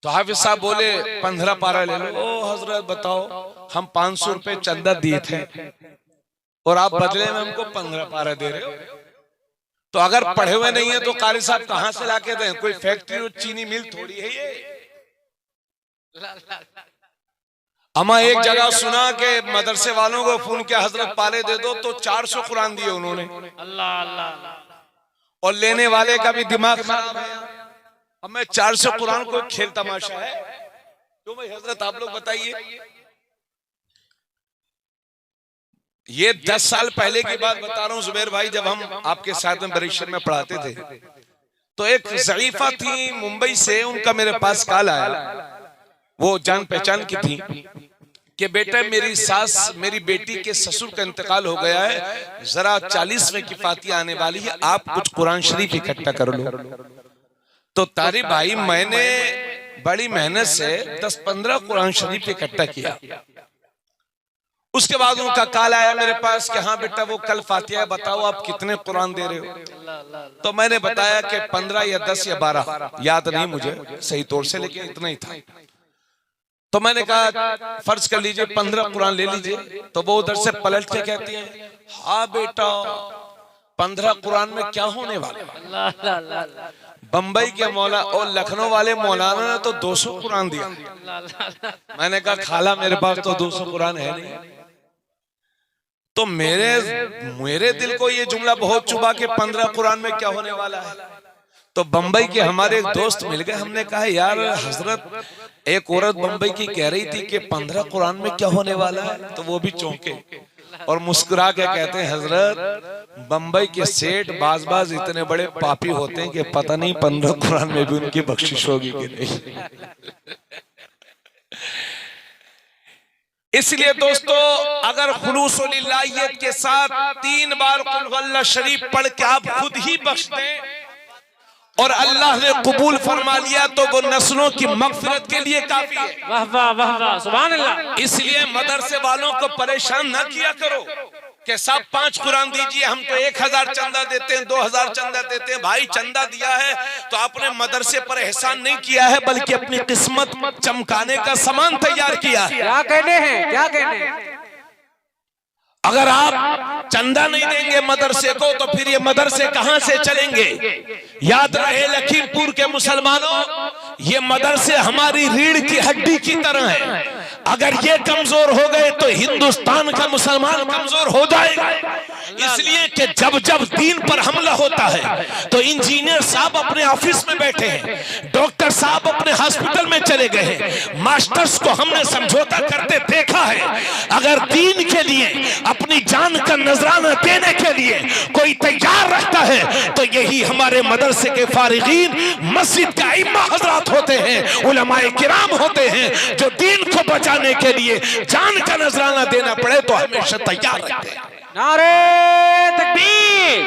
तो हाफिज साहब बोले 15 पारा ले लो। ओ हजरत बताओ, हम 500 रुपए चंदा दिए थे और आप बदले में हमको 15 पारा दे रहे हो। तो अगर पढ़े हुए नहीं है तो कारी साहब कहां से लाके दें? कोई फैक्ट्री और चीनी मिल थोड़ी है ये। अमा एक जगह सुना कि मदरसे वालों को फोन किया, हजरत पाले दे दो, तो 400 कुरान दिए उन्होंने। अल्लाह अल्लाह। और लेने वाले का भी दिमाग खराब है। अब मैं 400 कुरान को खेल तमाशा है? तो भाई हजरत आप लोग बताइए। ये 10 साल पहले की बात बता रहा हूं जुबैर भाई, जब हम आपके साथ में बरीशर में पढ़ाते थे, तो एक ज़ईफा थी मुंबई से, उनका मेरे पास कॉल आया। वो जान पहचान की थी कि बेटा मेरी सास, मेरी बेटी के ससुर का इंतकाल हो गया है, जरा 40वें की फातिहा आने वाली है, आप कुछ कुरान शरीफ इकट्ठा कर लो। तो तारी भाई मैंने बड़ी मेहनत से 10-15 कुरान शरीफ इकट्ठा किया। उसके बाद उनका कॉल आया मेरे पास कि हाँ बेटा वो कल फातिहा, बताओ आप कितने कुरान दे रहे हो? तो मैंने बताया कि 15 या 10 या 12, याद नहीं मुझे सही तौर से, लेकिन इतना ही था। तो मैंने कहा फर्ज कर लीजिए 15 कुरान ले लीजिए। तो वो उधर से पलट के कहती है, हाँ बेटा 15 कुरान में क्या होने वाला? बंबई के मौला और लखनऊ वाले मौलाना ने तो 200 कुरान दिया। मैंने कहा खाला मेरे पास तो 200 कुरान है नहीं। तो मेरे दिल को ये जुमला बहुत चुभा कि 15 कुरान में क्या होने वाला है। तो बंबई के हमारे एक दोस्त मिल गए, हमने कहा यार हजरत, एक औरत बंबई की कह रही थी कि 15 कुरान में क्या होने वाला है। तो वो भी चौंके और मुस्कुरा के कहते हैं, हजरत बंबई के सेठ बाज इतने बड़े पापी होते हैं कि पता नहीं 15 कुरान में भी उनकी बख्शिश होगी कि नहीं। इसलिए दोस्तों, अगर खुलूसुलिल्लाहियत के साथ 3 बार कुल वल्लाह शरीफ पढ़ के आप खुद ही बख्श दें और अल्लाह ने कबूल फरमा लिया, तो वो नस्लों की मगफिरत के लिए काफी है। वाह वाह वाह वाह, सुभान अल्लाह। इसलिए मदरसे वालों को परेशान न किया करो कि सब 5 कुरान दीजिए, हम तो 1000 चंदा देते हैं, 2000 चंदा देते हैं। भाई चंदा दिया है तो आपने मदरसे पर एहसान नहीं किया है, बल्कि अपनी किस्मत चमकाने का सामान तैयार किया है। क्या कहने हैं, क्या कहने हैं? अगर आप चंदा नहीं देंगे मदरसे को तो फिर ये मदरसे कहां से चलेंगे? याद रहे लखीमपुर के मुसलमानों, ये मदरसे हमारी रीढ़ की हड्डी की तरह है। अगर ये कमजोर हो गए तो हिंदुस्तान का मुसलमान कमजोर हो जाएगा। इसलिए कि जब जब दीन पर हमला होता है तो इंजीनियर साहब अपने ऑफिस में बैठे हैं, डॉक्टर साहब अपने हॉस्पिटल में चले गए हैं, मास्टर्स को हमने समझौता करते देखा है। अगर दीन के लिए अपनी जान का नजराना देने के लिए कोई तैयार रहता है तो यही हमारे मदरसे के फारिगीन, मस्जिद के इमाम हजरात होते हैं, उलमाए किराम होते हैं, जो दीन को बचाने के लिए जान का नजराना देना पड़े तो हमेशा तैयार रहते हैं। नारे तकबीर,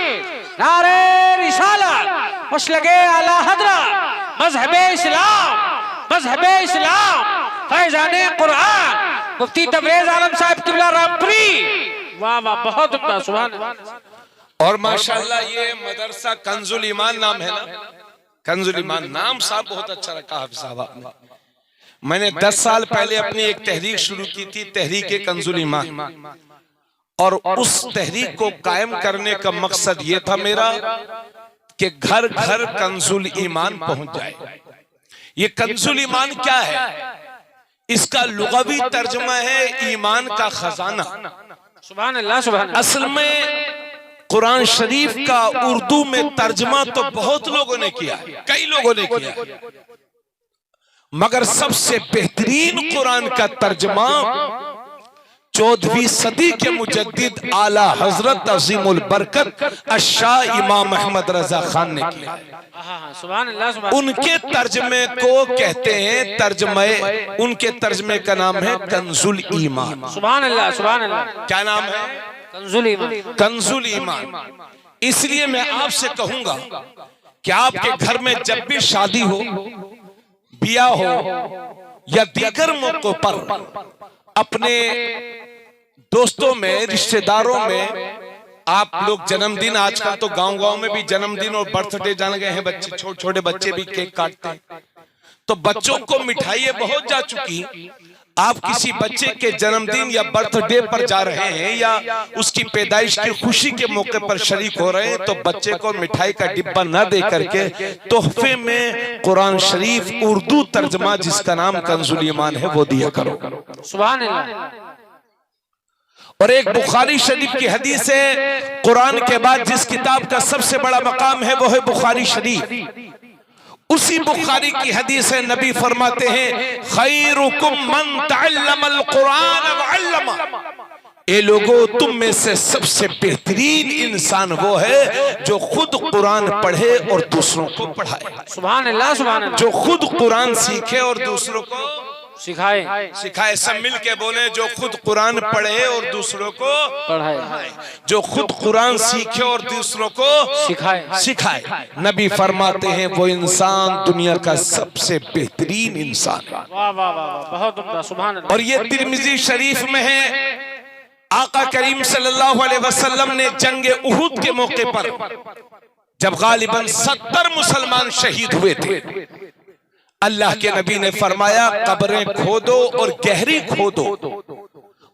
नारे रिसालत, मसलके आला हज़रत, मज़हबे इस्लाम, मज़हबे इस्लाम, फैज़ाने कुरान, मुफ्ती तबरेज़ आलम साहब किबला रामपुरी। वाह वाह, बहुत उम्दा, सुभान अल्लाह। और माशाअल्लाह ये मदरसा कंजुल ईमान नाम है ना, कंजुल ईमान नाम साहब बहुत अच्छा रखा हाफिज साहब आपने। मैंने 10 साल पहले अपनी एक तहरीक शुरू की थी, तहरीक कंजुल ईमान, और उस तहरीक को कायम करने का मकसद ये था मेरा कि घर घर कंजुल ईमान पहुंच जाए। ये कंजुल ईमान क्या है? इसका लुग़वी तर्जुमा है ईमान का खजाना। सुभान अल्लाह, सुभान अल्लाह। असल में कुरान शरीफ का उर्दू में तर्जुमा तो बहुत लोगों ने किया, कई लोगों ने किया, मगर सबसे बेहतरीन कुरान का तर्जुमा 14वीं सदी के मुजद्दिद आला हजरत अज़ीमुल बरकत अशाह इमाम अहमद रजा खान ने किया। सुभान अल्लाह, सुभान। उनके तर्जमे को कहते हैं तर्जमे, उनके तर्जमे का नाम है कंजुल ईमान। सुभान अल्लाह, सुभान अल्लाह। क्या नाम है? कंजुल ईमान। कंजुल ईमान। इसलिए मैं आपसे कहूंगा कि आपके घर में जब भी शादी हो, बिया हो या दीगर मौकों पर अपने दोस्तों में, रिश्तेदारों में आप लोग जन्मदिन, आजकल तो गांव-गांव में भी जन्मदिन और बर्थडे जान गए हैं, बच्चे छोटे छोटे बच्चे भी केक काटते हैं, तो बच्चों को मिठाइयाँ बहुत जा चुकी। आप किसी बच्चे के जन्मदिन या बर्थडे पर जा रहे हैं या उसकी पैदाइश की खुशी के मौके पर शरीक हो रहे हैं, तो बच्चे को मिठाई का डिब्बा न दे करके तोहफे में कुरान शरीफ उर्दू तर्जमा जिसका नाम कंजुल ईमान है वो दिया करो। सुभान अल्लाह। और एक बुखारी शरीफ की हदीस है, कुरान के बाद जिस किताब का सबसे बड़ा मकाम है वो है बुखारी शरीफ। उसी बुखारी की हदीस है, नबी फरमाते हैं खैरुकुम मन तअल्लमल कुरान व अल्लमा। ए लोगों, तुम में से सबसे बेहतरीन इंसान वो है जो खुद कुरान पढ़े और दूसरों को पढ़ाए। सुभान अल्लाह, सुभान अल्लाह। जो खुद कुरान सीखे और दूसरों को सिखाए। सब मिल के बोले, जो खुद कुरान पढ़े और दूसरों को पढ़ाए। जो खुद कुरान सीखे और दूसरों को सिखाए। नबी फरमाते हैं वो इंसान दुनिया का सबसे बेहतरीन इंसान है। वाह वाह वाह, बहुत उम्दा। सुभान अल्लाह। और ये तिरमिजी शरीफ में है, आका करीम सल्लल्लाहु अलैहि वसल्लम ने जंगे उहुद के मौके पर जब गालिबन 70 मुसलमान शहीद हुए थे, अल्लाह के नबी ने फरमाया कब्रें खोदो और गहरी खोदो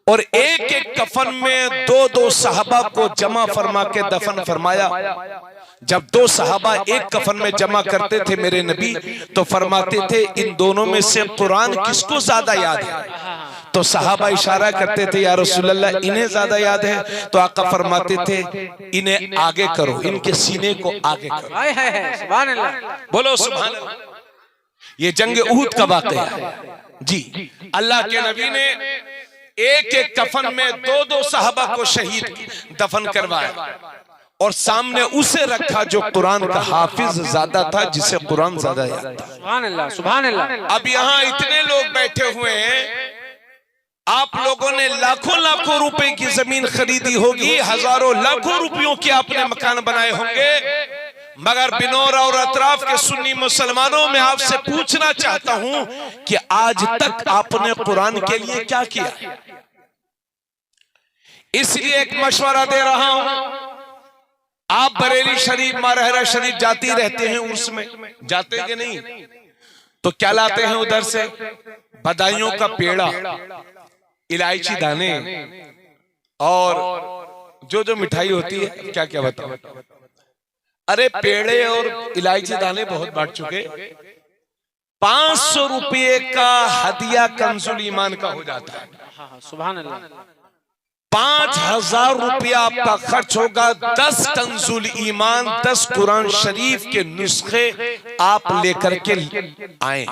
और एक एक कफन में 2-2 सहाबा को जमा फरमा के दफन फरमाया। जब 2 सहाबा एक कफन में जमा करते थे मेरे नबी, तो फरमाते थे इन दोनों में से कुरान किसको ज्यादा याद है? तो सहाबा इशारा करते थे या रसूलल्लाह इन्हें ज्यादा याद है। तो आका फरमाते थे इन्हें आगे करो, इनके सीने को आगे करो। सुभान अल्लाह, बोलो सुभान अल्लाह। ये जंग उहुद का वाक़या है जी। अल्लाह के नबी ने एक एक कफन में 2-2 सहाबा को शहीद दफन करवाया और सामने उसे रखा जो कुरान का हाफिज ज्यादा था, जिसे कुरान ज्यादा याद था। सुभान अल्लाह, सुभान अल्लाह। अब यहाँ इतने लोग बैठे हुए हैं, आप लोगों ने लाखों लाखों रुपए की जमीन खरीदी होगी, हजारों लाखों रुपयों के आपने मकान बनाए होंगे, मगर बिनौर और अतराफ के सुन्नी मुसलमानों में आपसे पूछना चाहता हूं कि आज तक आपने कुरान के लिए क्या किया? इसलिए एक मशवरा दे रहा हूं, आप बरेली शरीफ, मारहरा शरीफ जाती रहते हैं, उर्स में जाते कि नहीं? तो क्या लाते हैं उधर से? बधाइयों का पेड़ा, इलायची दाने और जो मिठाई होती है, क्या क्या बताओ। अरे पेड़े और इलायची दाने बहुत बांट चुके। 500 रुपये का हदिया कंजुल ईमान का हो जाता है। सुभान अल्लाह। 5000 रुपया आपका खर्च होगा। 10 कंजुल ईमान, 10 कुरान शरीफ के नुस्खे आप लेकर के आए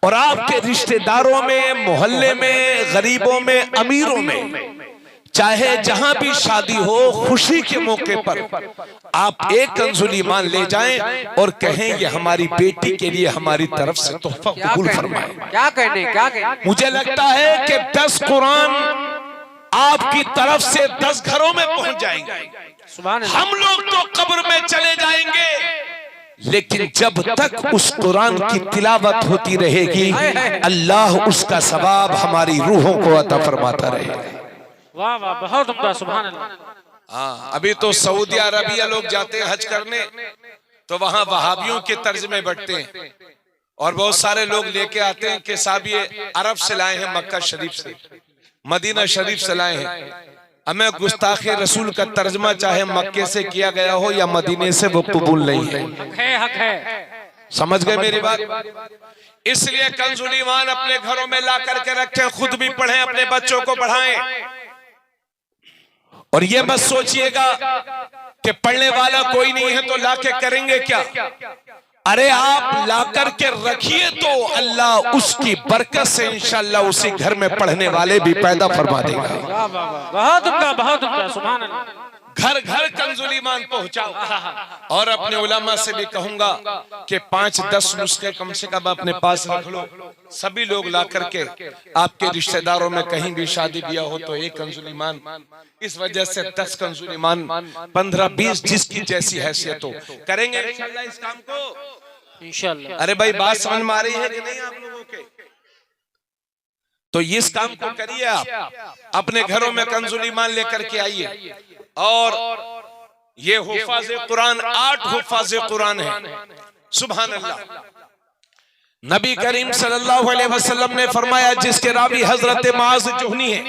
और आपके रिश्तेदारों में, मोहल्ले में, गरीबों में, अमीरों में, चाहे जहां भी शादी हो, खुशी के मौके पर आप एक कंजुल ईमान ले जाएं और कहें ये हमारी बेटी के लिए हमारी तरफ से तोहफा कबूल फरमाए। क्या कहने। मुझे लगता है कि 10 कुरान आपकी तरफ से 10 घरों में पहुंच जाएंगे। सुभान अल्लाह। हम लोग तो कब्र में चले जाएंगे, लेकिन जब तक उस कुरान की तिलावत होती रहेगी, अल्लाह उसका सवाब हमारी रूहों को अता फरमाता रहेगा। वाह वाह, बहुत उम्दा। सुभान अल्लाह। हाँ, अभी तो सऊदी अरबिया लोग जाते हैं हज करने, तो वहां वहाबियों के तर्ज में बैठते हैं और बहुत सारे लोग लेके आते हैं कि साहब ये अरब से लाए हैं, मक्का शरीफ से, मदीना शरीफ से लाए हैं। हमें गुस्ताखे रसूल का तर्जमा चाहे मक्के से किया गया हो या मदीने से, वो कबूल नहीं है। हक है। समझ गए मेरी बात? इसलिए कंजुल ईमान अपने घरों में ला करके रखें, खुद भी पढ़ें, अपने बच्चों को पढ़ाएं। और ये मत सोचिएगा कि पढ़ने वाला कोई नहीं है तो लाके करेंगे क्या। अरे आप ला करके रखिए तो अल्लाह उसकी बरकत से इंशाअल्लाह उसी घर में पढ़ने वाले भी पैदा फरमा देगा। बहुत उम्दा, बहुत उम्दा। सुभान अल्लाह। घर घर कंजुल ईमान पहुंचाओ। और अपने उलमा से भी कहूंगा कि 5-10 नुस्खे कम से कम अपने पास रख लो। सभी लोग ला करके आपके रिश्तेदारों में कहीं भी शादी ब्याह हो तो एक कंजुल ईमान, इस वजह से 10 कंजुल ईमान, 15-20 जिसकी जैसी हैसियत हो, करेंगे इंशाअल्लाह इस काम को इंशाअल्लाह। अरे भाई बात समझ में आ रही है कि नहीं आप लोगों के? तो इस काम को करिए, आप अपने घरों में कंजुल ईमान लेकर के आइए। और ये हुफ़ाज़े कुरान 8 हुफ़ाज़े कुरान है। सुभान अल्लाह। नबी करीम सल्लल्लाहु अलैहि वसल्लम ने फरमाया, जिसके रावी हजरत मुआज़ जुहनी है,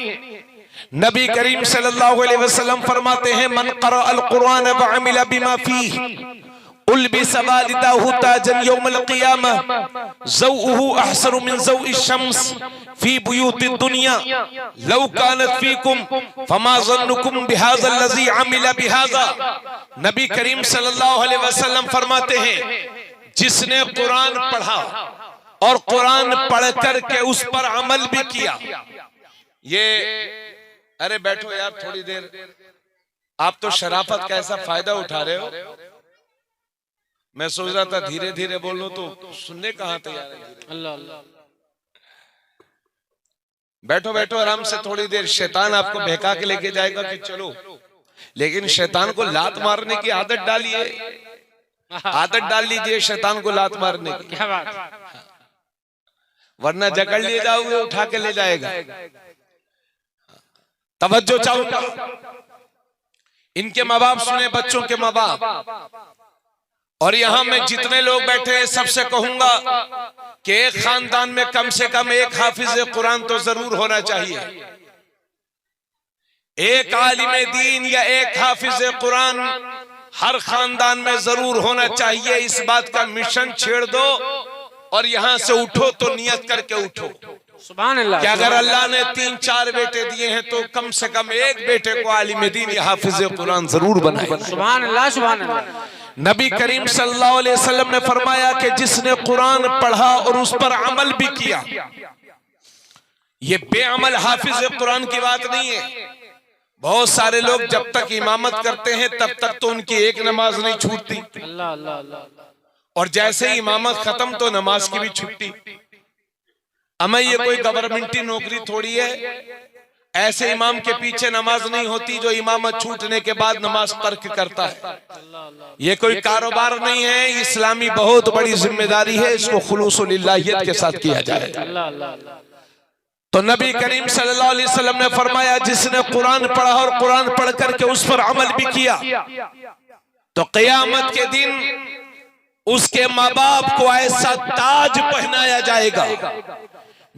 नबी करीम सल्लल्लाहु अलैहि वसल्लम फरमाते हैं, मन क़रा अल कुरान व अमिला बिमा फीह उल्बिस वालिदाहु ताजन यौमल क़ियामह ज़ौउहु अहसनु मिन ज़ौइ शम्स फी बुयूति दुनिया लौ कानत फीकुम फमा ज़न्नुकुम बिहाज़ा लज़ी अमिला बिहाज़ा। नबी करीम सल्लल्लाहु अलैहि वसल्लम फरमाते हैं, जिसने कुरान पढ़ा और कुरान पढ़ कर के उस पर अमल भी किया। ये अरे बैठो यार थोड़ी देर, आप तो शराफत का ऐसा फायदा उठा रहे हो। मैं सोच रहा था धीरे धीरे बोलो तो सुनने कहां तैयार है। अल्लाह अल्लाह। बैठो बैठो आराम से थोड़ी देर। शैतान आपको बहका के लेके जाएगा कि चलो, लेकिन शैतान को लात मारने की आदत डालिए, आदत डाल लीजिए शैतान को लात मारने की, क्या बात, वरना जकड़ लिए जाओगे, उठा के ले जाएगा। तवज्जो चाहूंगा, इनके माँ बाप सुने, बच्चों के माँ बाप, और यहां में जितने लोग बैठे हैं सबसे कहूंगा कि एक खानदान में कम से कम एक हाफिज कुरान तो जरूर होना चाहिए। एक आलिम दीन या एक हाफिज कुरान हर खानदान में जरूर होना चाहिए। इस बात का मिशन छेड़ दो और यहां से उठो तो नियत करके उठो, सुभान अल्लाह, कि अगर अल्लाह ने 3-4 बेटे दिए हैं तो कम से कम एक बेटे को आलिम दीन या हाफिज कुरान जरूर बनाए। सुभान अल्लाह, सुभान अल्लाह। नबी करीम सल्लल्लाहु अलैहि वसल्लम ने फरमाया कि जिसने कुरान पढ़ा और उस पर अमल भी किया, ये बेअमल हाफिज कुरान की बात नहीं है। बहुत सारे लोग जब तक इमामत करते हैं तब तक तो उनकी एक नमाज नहीं छूटती, अल्लाह अल्लाह अल्लाह, और जैसे ही इमामत खत्म तो नमाज की भी छुट्टी। अमे ये कोई गवर्नमेंटी नौकरी थोड़ी है, ऐसे इमाम के पीछे नमाज नहीं होती जो इमामत छूटने के बाद नमाज तर्क करता है। ये कोई कारोबार नहीं है, इस्लामी बहुत बड़ी जिम्मेदारी है, इसको खुलूस लिल्लाहियत के साथ किया जाए। तो नबी करीम सल्लल्लाहु अलैहि वसल्लम ने फरमाया, जिसने कुरान पढ़ा और कुरान पढ़ करके उस पर अमल भी किया तो क़यामत के दिन उसके माँ बाप को ऐसा ताज पहनाया जाएगा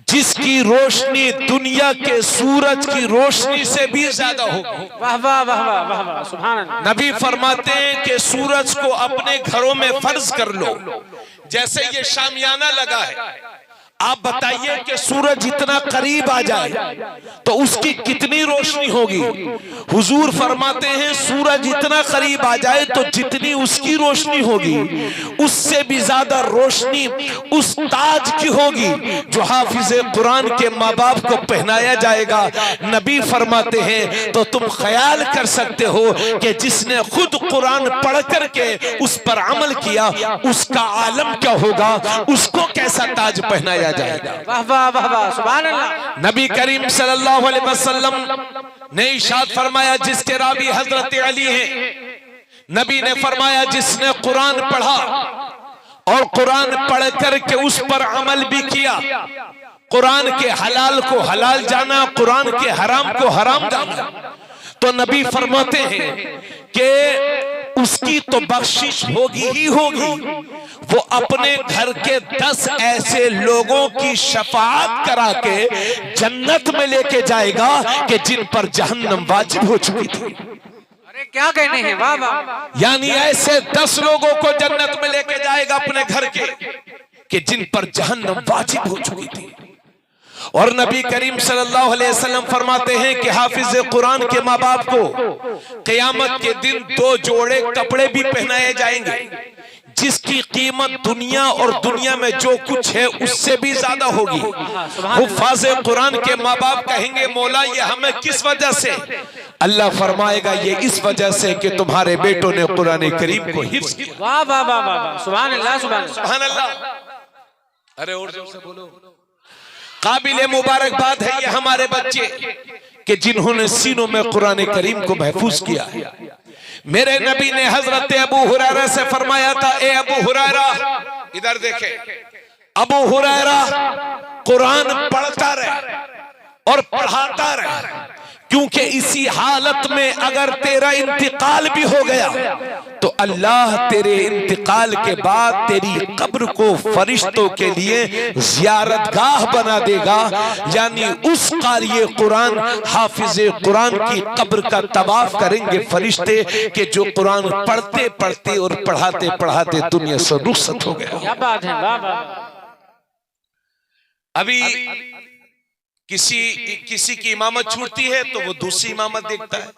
जिसकी रोशनी दुनिया के सूरज की रोशनी से भी ज्यादा होगी। वाह वाह वाह वाह वाह वाह, सुभान अल्लाह। नबी फरमाते हैं कि सूरज को अपने घरों में फर्ज कर लो। जैसे ये शामियाना लगा है, आप बताइए कि सूरज इतना करीब आ जाए तो उसकी कितनी रोशनी होगी। हुजूर फरमाते हैं सूरज इतना करीब आ जाए तो जितनी उसकी रोशनी होगी उससे भी ज्यादा रोशनी उस ताज की होगी जो हाफिज कुरान के माँ बाप को पहनाया जाएगा। नबी फरमाते हैं तो तुम ख्याल कर सकते हो कि जिसने खुद कुरान पढ़ करके उस पर अमल किया उसका आलम क्या होगा, उसको कैसा ताज पहनाया जाएगा। वाह वाह वाह वाह, सुभान अल्लाह। नबी करीम सल्लल्लाहु अलैहि वसल्लम ने इरशाद फरमाया, जिसके रावी हजरत अली हैं, नबी ने फरमाया जिसने कुरान पढ़ा और कुरान पढ़ करके उस पर अमल भी किया, कुरान के हलाल को हलाल जाना, कुरान के हराम को हराम जाना, तो नबी फरमाते हैं कि उसकी तो बख्शिश होगी ही होगी, वो अपने घर के 10 ऐसे लोगों की शफाअत करा के जन्नत में लेके जाएगा कि जिन पर जहन्नम वाजिब हो चुकी थी। अरे क्या कहने हैं, वाह वाह। यानी ऐसे 10 लोगों को जन्नत में लेके जाएगा अपने घर के कि जिन पर जहन्नम वाजिब हो चुकी थी। और नबी करीम सल्लल्लाहु अलैहि वसल्लम फरमाते हैं कि हाफिज कुरान के माँ बाप को क़यामत के दिन 2 जोड़े कपड़े भी पहनाए जाएंगे जिसकी कीमत दुनिया और दुनिया में जो कुछ है उससे भी ज्यादा होगी। हुफ़ाज़ कुरान के माँ बाप कहेंगे, मौला ये हमें किस वजह से? अल्लाह फरमाएगा, ये इस वजह से कि तुम्हारे बेटों ने कुरान करीम को हिफ्ज़ किया। वाह वाह वाह वाह, सुभान अल्लाह, सुभान अल्लाह। अरे और जोर से बोलो। काबिले मुबारकबाद है ये हमारे बच्चे कि जिन्होंने सीनों में कुरान करीम को महफूज किया है। मेरे नबी ने हजरत अबू हुरैरा से फरमाया था, ए अबू हुरैरा, इधर देखे, अबू हुरैरा कुरान पढ़ता रहे और पढ़ाता रहे, क्योंकि इसी हालत में अगर तेरा इंतकाल भी हो गया तो अल्लाह तेरे इंतकाल के बाद तेरी कब्र को फरिश्तों के लिए ज़ियारतगाह बना देगा। यानी उस क़ारिए कुरान हाफिज़ कुरान की कब्र का तवाफ करेंगे फरिश्ते कि जो कुरान पढ़ते पढ़ते और पढ़ाते पढ़ाते दुनिया से रुखसत हो गया। क्या बात है, वाह वाह। अभी किसी की इमामत छूटती है तो वो दूसरी इमामत देखता है,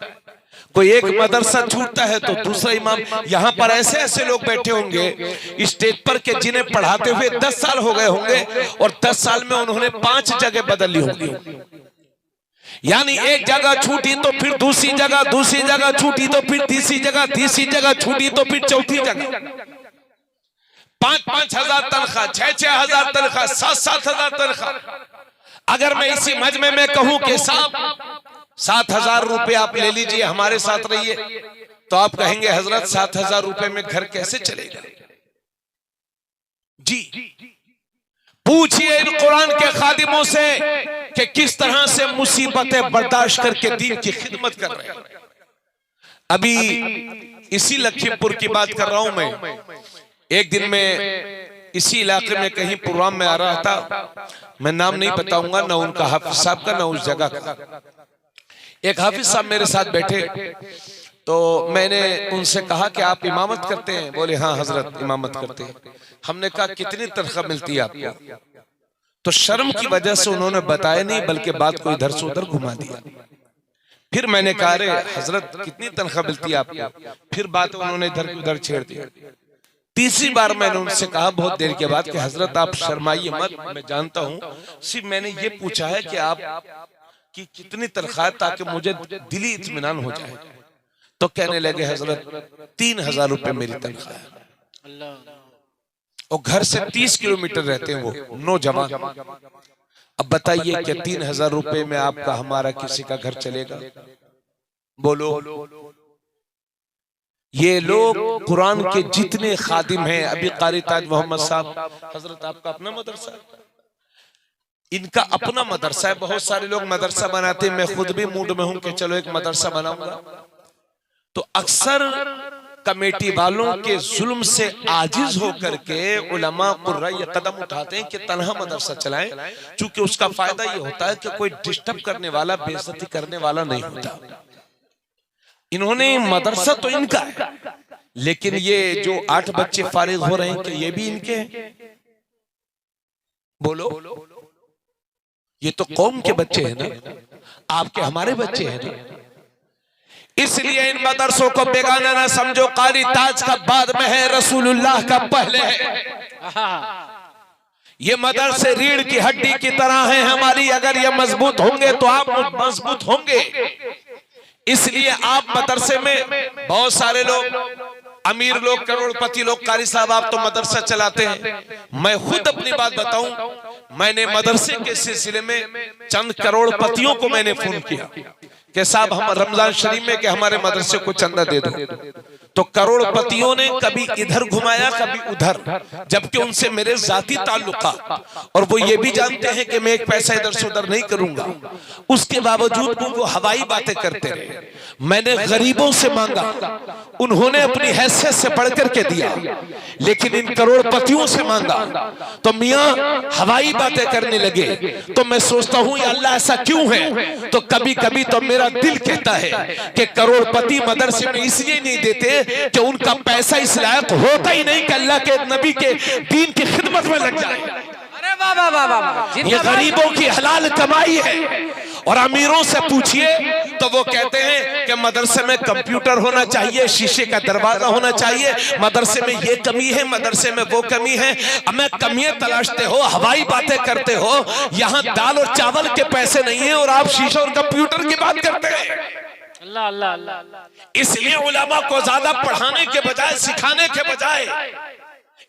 कोई एक मदरसा छूटता है तो दूसरा इमाम। यहाँ पर ऐसे ऐसे लोग बैठे होंगे स्टेज पर के जिन्हें पढ़ाते हुए 10 साल हो गए होंगे और 10 साल में उन्होंने 5 जगह बदल ली होंगी। यानी एक जगह छूटी तो फिर दूसरी जगह छूटी तो फिर तीसरी जगह छूटी तो फिर चौथी जगह। 5-5 हजार तनख्वाह, 6-6 हजार तनख्वाह, 7-7 हजार तनख्वाह। अगर मैं इसी मजमे में कहूं कि साहब 7,000 रुपए आप ले लीजिए, हमारे साथ रहिए, तो आप कहेंगे हजरत 7,000 रुपए में घर कैसे चलेगा? जी पूछिए इन कुरान के खादिमों से कि किस तरह से मुसीबतें बर्दाश्त करके दीन की खिदमत कर रहे हैं। अभी इसी लखीमपुर की बात कर रहा हूं मैं। एक दिन में इसी इलाके में कहीं प्रोग्राम में आ रहा था, मैं नाम नहीं बताऊंगा, ना उनका हाफिज साहब का ना उस जगह का। एक हाफिज साहब मेरे साथ बैठे तो मैंने उनसे कहा कि आप इमामत करते हैं? बोले हाँ हजरत इमामत करते हैं। हमने कहा कितनी तनख्वाह मिलती है आपको? तो शर्म की वजह से उन्होंने बताया नहीं, बल्कि बात को इधर से उधर घुमा दिया। फिर मैंने कहा अरे हजरत कितनी तनख्वाह मिलती है आपको? फिर बात उन्होंने इधर उधर छेड़ दी। तीसरी बार मैंने उनसे कहा बहुत देर के बाद कि हजरत आप शर्माइए मत, मैं जानता हूं, सिर्फ मैंने ये पूछा है कि आप की कितनी तनख्वाह ताकि मुझे दिली इत्मीनान हो जाए। तो कहने लगे हजरत 3,000 रुपए मेरी तनख्वाह है। और घर से 30 किलोमीटर रहते हैं वो नौजवान। अब बताइए कि 3,000 रुपए में आपका हमारा किसी का घर चलेगा? बोलो। ये लोग कुरान के जितने खादिम हैं, अभी कारी ताज मोहम्मद साहब हजरत आपका अपना मदरसा है, इनका अपना मदरसा है। बहुत सारे लोग मदरसा बनाते हैं, मैं खुद भी मूड में हूं कि चलो एक मदरसा बनाऊंगा। तो अक्सर कमेटी वालों के जुल्म से आजिज होकर के उलमा कुर्रा ये कदम उठाते हैं कि तन्हा मदरसा चलाएं, क्योंकि उसका फायदा ये होता है कि कोई डिस्टर्ब करने वाला, बेइज्जती करने वाला नहीं होता। इन्होंने मदरसा तो इनका है, लेकिन ये जो 8 बच्चे फारिग हो रहे हैं कि ये भी इनके हैं? बोलो। ये तो कौम के बच्चे हैं ना, आपके हमारे बच्चे हैं ना। इसलिए इन मदरसों को बेगाना ना समझो। कारी ताज का बाद में है, रसूलुल्लाह का पहले है। ये मदरसे रीढ़ की हड्डी की तरह हैं हमारी, अगर ये मजबूत होंगे तो आप मजबूत होंगे। इसलिए आप मदरसे में बहुत सारे लोग, अमीर लोग, करोड़पति लोग, कारी साहब आप तो मदरसा चलाते हैं। मैं खुद अपनी बात बताऊं, मैंने मदरसे के सिलसिले में चंद करोड़पतियों को मैंने फोन किया कि साहब हम रमजान शरीफ में कि हमारे मदरसे को चंदा दे दो। तो करोड़पतियों ने कभी इधर घुमाया कभी उधर, जबकि उनसे मेरे जाती ताल्लुकात, और वो ये भी जानते हैं कि मैं एक पैसा इधर से उधर नहीं करूंगा। उसके बावजूद वो हवाई बातें करते रहे। मैंने गरीबों से मांगा, उन्होंने अपनी हैसियत से बढ़ करके दिया, लेकिन इन करोड़पतियों से मांगा तो मियां हवाई बातें करने लगे। तो मैं सोचता हूं या अल्लाह ऐसा क्यों है? तो कभी कभी तो मेरा दिल कहता है कि करोड़पति मदरसे में इसलिए नहीं देते कि उनका पैसा इस लायक होता ही नहीं कि अल्लाह के नबी के दीन की खिदमत में लग जाए। अरे वाह वाह वाह वाह। ये गरीबों की हलाल कमाई है। और अमीरों से पूछिए तो वो कहते हैं कि मदरसे में कंप्यूटर होना चाहिए, शीशे का दरवाजा होना चाहिए, मदरसे में ये कमी है, मदरसे में वो कमी है। हमें कमियां तलाशते हो, हवाई बातें करते हो। यहाँ दाल और चावल के पैसे नहीं है और आप शीशे और कंप्यूटर की बात करते हैं। अल्लाह अल्लाह अल्लाह। इसलिए उलमा को ज्यादा पढ़ाने के बजाय, सिखाने के बजाय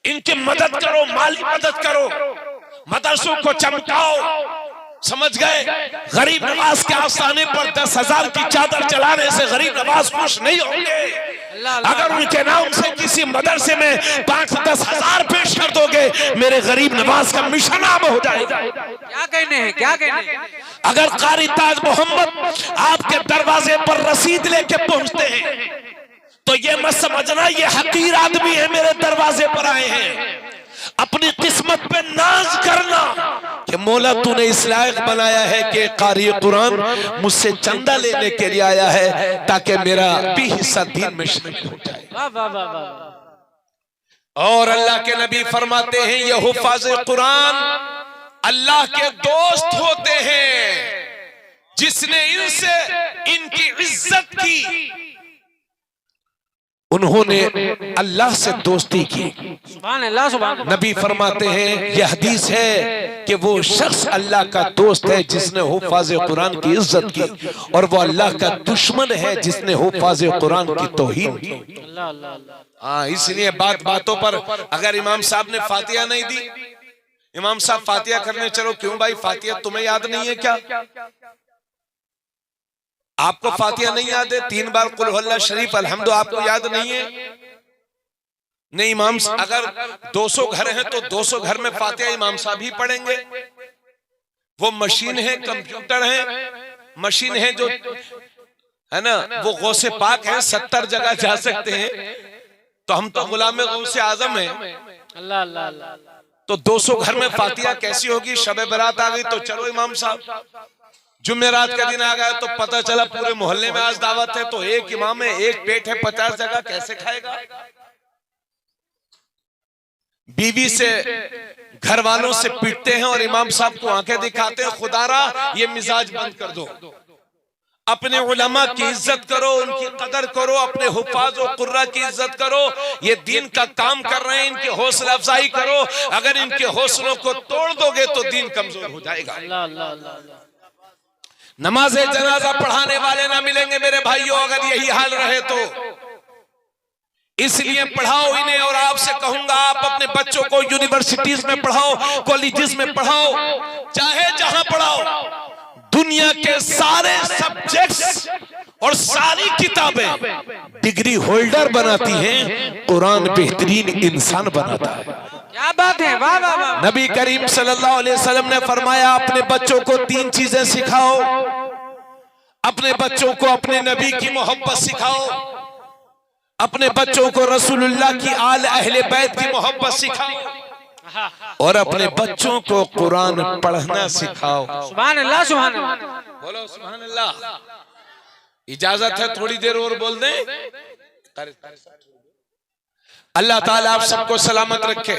इनकी मदद करो, माली मदद करो, मदरसों को चमकाओ। समझ गए? गरीब नवाज के आस्थाने पर 10,000 की चादर चलाने से गरीब नवाज खुश नहीं होंगे। अगर उनके नाम से किसी मदरसे में 5-10 हजार पेश कर दोगे, मेरे गरीब नवाज का मिशन आम हो जाएगा। क्या कहने हैं, क्या कहने हैं? अगर कारी ताज मोहम्मद आपके दरवाजे पर रसीद लेके पहुंचते हैं तो ये मत समझना ये हकीर आदमी है, मेरे दरवाजे पर आए हैं। अपनी किस्मत पे नाज करना कि मौला तूने इस लायक बनाया है कि कारी कुरान मुझसे चंदा लेने के लिए आया है ताकि मेरा भी हिस्सा दीन में शामिल हो जाए। वाह वाह वाह वाह। और अल्लाह के नबी फरमाते हैं ये हुफाज कुरान अल्लाह के दोस्त होते हैं, जिसने इनसे इनकी इज्जत की उन्होंने अल्लाह से दोस्ती की। सुभान अल्लाह, सुभान अल्लाह। नबी फरमाते हैं यह हदीस है कि वो शख्स अल्लाह का दोस्त है जिसने हुफाज कुरान की इज्जत की, और वो अल्लाह का दुश्मन है जिसने हुफाज कुरान की तौहीन की। अल्लाह अल्लाह अल्लाह। हाँ, इसलिए बातों पर अगर इमाम साहब ने फातिहा नहीं दी, इमाम साहब फातिहा करने चलो, क्यों भाई फातिहा तुम्हें याद नहीं है क्या? आपको फातिहा नहीं याद है? 3 बार कुल हुवल्लाह शरीफ अल्हम्दु आपको याद नहीं है? नहीं, इमाम अगर 200 घर हैं तो 200 घर में फातिहा इमाम साहब ही पढ़ेंगे। वो मशीन है, कंप्यूटर है, मशीन है जो है ना, वो गौसे पाक है, 70 जगह जा सकते हैं, तो हम तो गुलाम गौसे आजम हैं। अल्लाह अल्लाह अल्लाह। तो 200 घर में फातिहा कैसी होगी? शब बरात आ गई तो चलो इमाम साहब, जुमेरात का दिन आ गया तो पता चला पूरे मोहल्ले में आज दावत है, तो एक इमाम है, एक पेट है, 50 जगह कैसे खाएगा? बीवी से घर वालों से पीटते हैं और इमाम साहब को आंखें दिखाते हैं, खुदारा ये मिजाज बंद कर दो। अपने उलमा की इज्जत करो, उनकी कदर करो, अपने हुफाज और कुर्रा की इज्जत करो। ये दीन का काम कर रहे हैं, इनकी हौसला अफजाई करो। अगर इनके हौसलों को तोड़ दोगे तो दीन कमजोर हो जाएगा। अल्लाह अल्लाह अल्लाह। नमाज जनाजा पढ़ाने वाले ना मिलेंगे मेरे भाइयों, अगर यही हाल रहे तो। इसलिए पढ़ाओ इन्हें, और आपसे कहूंगा आप अपने बच्चों को यूनिवर्सिटीज में पढ़ाओ, कॉलेजेस में पढ़ाओ, चाहे जहां पढ़ाओ। दुनिया के सारे सब्जेक्ट्स और सारी किताबें डिग्री होल्डर बनाती हैं, कुरान बेहतरीन इंसान बनाता है। क्या बात है, वाह वाह वाह। नबी करीम सल्लल्लाहु अलैहि वसल्लम ने फरमाया अपने बच्चों को 3 चीजें सिखाओ। अपने बच्चों को अपने नबी की मोहब्बत सिखाओ, अपने बच्चों को रसूलुल्लाह की आल अहले बैत की मोहब्बत सिखाओ, और अपने बच्चों को कुरान पढ़ना सिखाओ। सुभान अल्लाह, सुभान अल्लाह। बोलो सुभान अल्लाह। इजाजत है थोड़ी देर और बोल दें? अल्लाह ताला आप सबको सलामत रखे।